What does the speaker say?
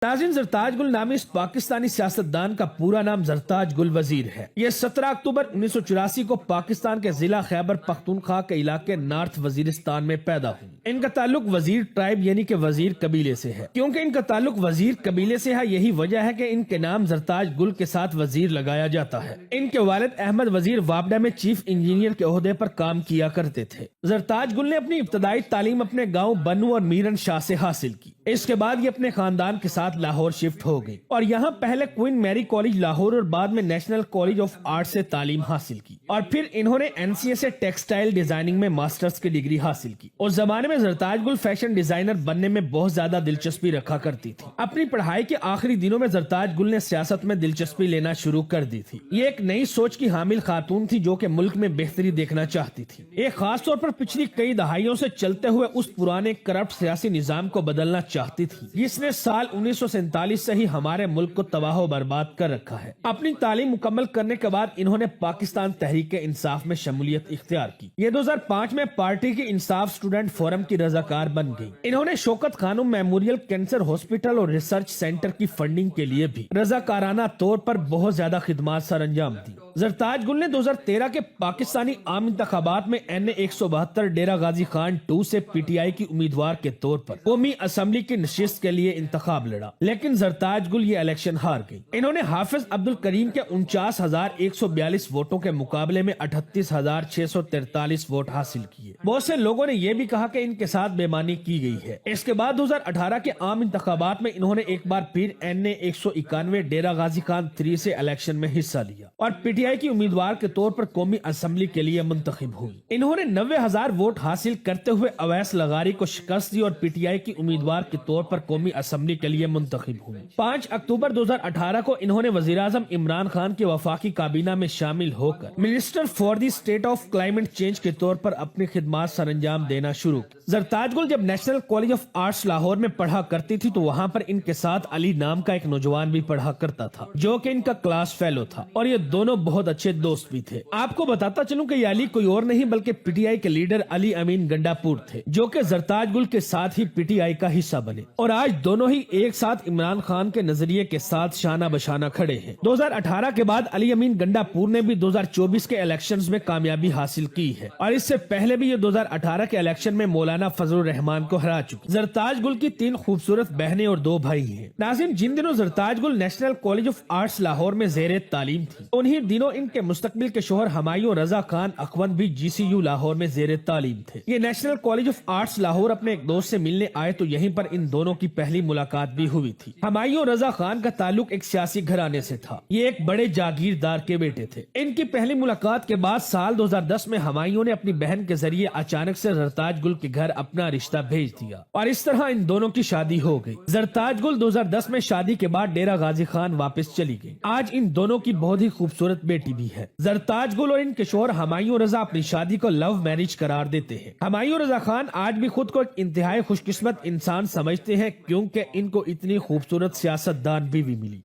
नाज़रीन, ज़रताज गुल नामी इस पाकिस्तानी सियासतदान का पूरा नाम ज़रताज गुल वजीर है। ये 17 अक्टूबर 1984 को पाकिस्तान के जिला खैबर पख्तूनख्वा के इलाके नॉर्थ वजीरिस्तान में पैदा हुई। इनका ताल्लुक वजीर ट्राइब यानी कि वजीर कबीले से है। क्योंकि इनका ताल्लुक वजीर कबीले से है, यही वजह है कि इनके नाम ज़रताज गुल के साथ वजीर लगाया जाता है। इनके वालिद अहमद वजीर वापडा में चीफ इंजीनियर के ओहदे पर काम किया करते थे। ज़रताज गुल ने अपनी इब्तदाई तालीम अपने गाँव बनू और मीरन शाह से हासिल की। इसके बाद ये अपने खानदान के साथ लाहौर शिफ्ट हो गई और यहाँ पहले क्वीन मैरी कॉलेज लाहौर और बाद में नेशनल कॉलेज ऑफ आर्ट से तालीम हासिल की और फिर इन्होंने एनसीए से टेक्सटाइल डिजाइनिंग में मास्टर्स की डिग्री हासिल की। उस जमाने में ज़रताज गुल फैशन डिजाइनर बनने में बहुत ज्यादा दिलचस्पी रखा करती थी। अपनी पढ़ाई के आखिरी दिनों में ज़रताज गुल ने सियासत में दिलचस्पी लेना शुरू कर दी थी। ये एक नई सोच की हामिल खातून थी जो कि मुल्क में बेहतरी देखना चाहती थी। ये खास तौर पर पिछली कई दहाइयों से चलते हुए उस पुराने करप्ट सियासी निजाम को बदलना चाहती थी जिसने साल 1947 से ही हमारे मुल्क को तबाह बर्बाद कर रखा है। अपनी तालीम मुकम्मल करने के बाद इन्होंने पाकिस्तान तहरीक इंसाफ में शमूलियत इख्तियार की। ये 2005 में पार्टी की इंसाफ स्टूडेंट फोरम की रजाकार बन गई। इन्होंने Shaukat Khanum memorial cancer hospital और रिसर्च सेंटर की फंडिंग के लिए भी रजाकाराना तौर पर बहुत ज्यादा खिदमत सर अंजाम दी। ज़रताज गुल ने 2013 के पाकिस्तानी आम इंतखाबात में NA 172 डेरा गाजी खान 2 से PTI की उम्मीदवार के तौर पर कौमी असम्बली की नशिस्त के लिए इंतखाब लड़ा, लेकिन ज़रताज गुल ये इलेक्शन हार गई। इन्होंने हाफिज अब्दुल करीम के 49,142 वोटों के मुकाबले में 38,643 वोट हासिल किए। बहुत से लोगों ने यह भी कहा कि इनके साथ बेईमानी की गई है। इसके बाद 2018 के आम इंतखाबात में इन्होंने एक बार फिर NA 191 डेरा गाजी खान 3 से इलेक्शन में हिस्सा लिया और PTI की उम्मीदवार के तौर पर कौमी असम्बली के लिए मुंतखब हुई। इन्होंने 90,000 वोट हासिल करते हुए अवैस लगारी को शिकस्त दी और PTI की उम्मीदवार के तौर पर कौमी असम्बली के लिए मुंतखब हुई। 5 अक्टूबर 2018 को इन्होंने वज़ीर-ए-आज़म इमरान खान की वफाकी काबीना में शामिल होकर minister for the state of climate change के तौर पर अपनी खिदमत सरंजाम देना शुरू की। ज़रताज गुल जब national college of arts Lahore में पढ़ा करती थी तो वहाँ पर इनके साथ अली नाम का एक नौजवान भी पढ़ा करता था जो कि इनका क्लास फेलो था और ये दोनों बहुत अच्छे दोस्त भी थे। आपको बताता चलूं कि अली कोई और नहीं बल्कि PTI के लीडर अली अमीन गंडापुर थे जो कि ज़रताज गुल के साथ ही PTI का हिस्सा बने और आज दोनों ही एक साथ इमरान खान के नजरिए के साथ शाना बशाना खड़े हैं। 2018 के बाद अली अमीन गंडापुर ने भी 2024 के इलेक्शंस में कामयाबी हासिल की है और इससे पहले भी ये 2018 के इलेक्शन में मौलाना फजलुर रहमान को हरा चुकी। ज़रताज गुल की 3 खूबसूरत बहनें और 2 भाई हैं। नाज़रीन, जिन दिनों ज़रताज गुल national college of arts Lahore में ज़ेरे तालीम थी उन्हीं दिनों इनके मुस्तकबिल के शोहर हमायूं रजा खान अखवंद भी GCU लाहौर में ज़ेरे तालीम थे। ये national college of arts Lahore अपने एक दोस्त से मिलने आए तो यहीं पर इन दोनों की पहली मुलाकात भी हुई थी। हमायूं रजा खान का ताल्लुक एक सियासी घराने से था। ये एक बड़े जागीरदार के बेटे थे। इनकी पहली मुलाकात के बाद साल 2010 में हमायूं ने अपनी बहन के जरिए अचानक से ज़रताज गुल के घर अपना रिश्ता भेज दिया और इस तरह इन दोनों की शादी हो गई। ज़रताज गुल 2010 में शादी के बाद डेरा गाजी खान वापस चली गई। आज इन दोनों की बहुत ही खूबसूरत बेटी भी है। ज़रताज गुल और इनके शोहर हमायूं रजा अपनी शादी को लव मैरिज करार देते हैं। हमायूं रजा खान आज भी खुद को एक इंतहाई खुशकिस्मत इंसान समझते हैं क्योंकि इनको इतनी खूबसूरत सियासतदान बीवी मिली।